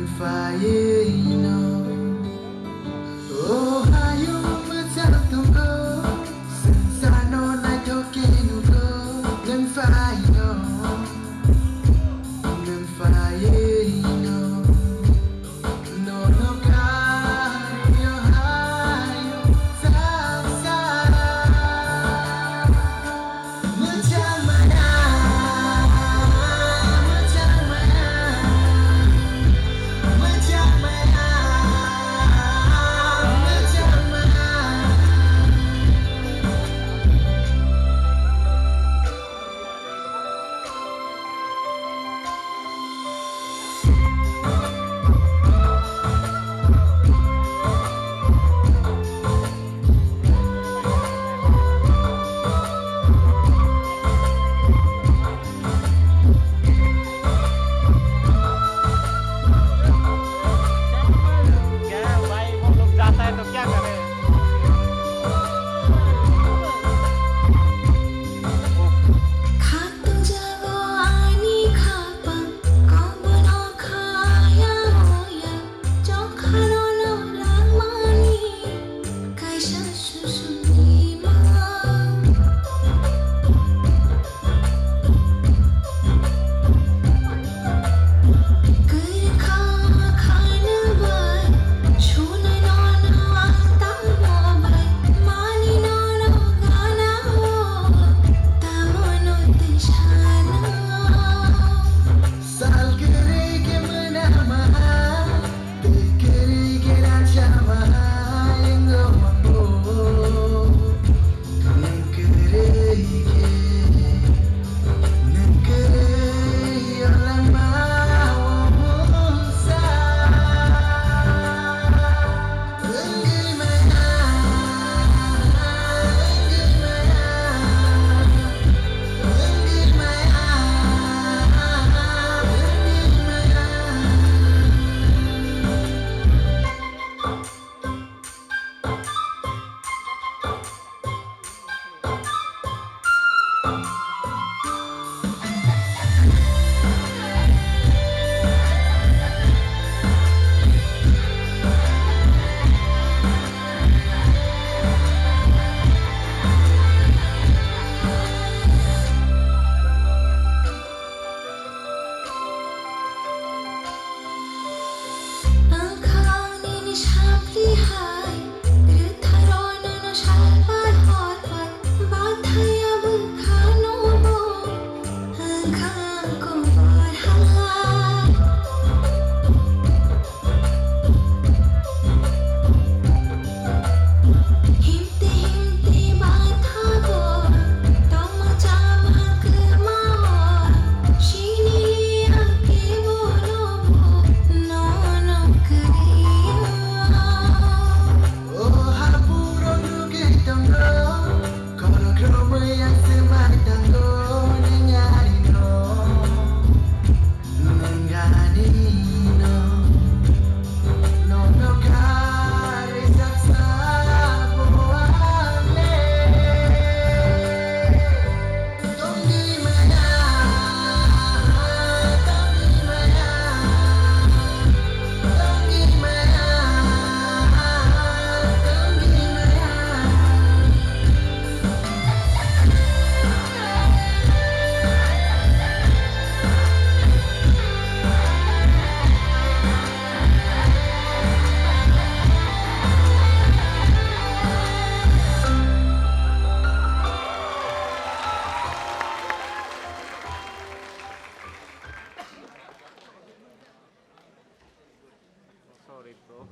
Faino, oh hayo matatugo, sensano na tokenugo, nem faino, no no kayo hayo saksa, macamana, macamana. क्या भाई वो लोग जाता है तो क्या करें खातो जागो आनी खापा कबनो खाया होया चोखानो नो लामानी कैसा सुसुनी मा कर खा खाना बाय छून नाना आता मोबाई मानी नाना गाना हो तामनो तशाना Salgari ke manama, tekeri ke rachama, ingo mambo, nekere olama omusa, engi maya, engi maya, engi maya. आँखानी निशाप्ली हाय रुथारोनो न शालपार हॉरपार बाथाया बुखानो बो आँखां को बार हाय हिमते हिमते बाथा गो तम चावा कर्मा शीनी आके बोलो नो नो करिया Oh hapuro nugi tango, koro kromo yang semai tango nengari no, no no kare saksa boale, tongi maya, tongi maya, tongi maya, tongi maya. sorry bro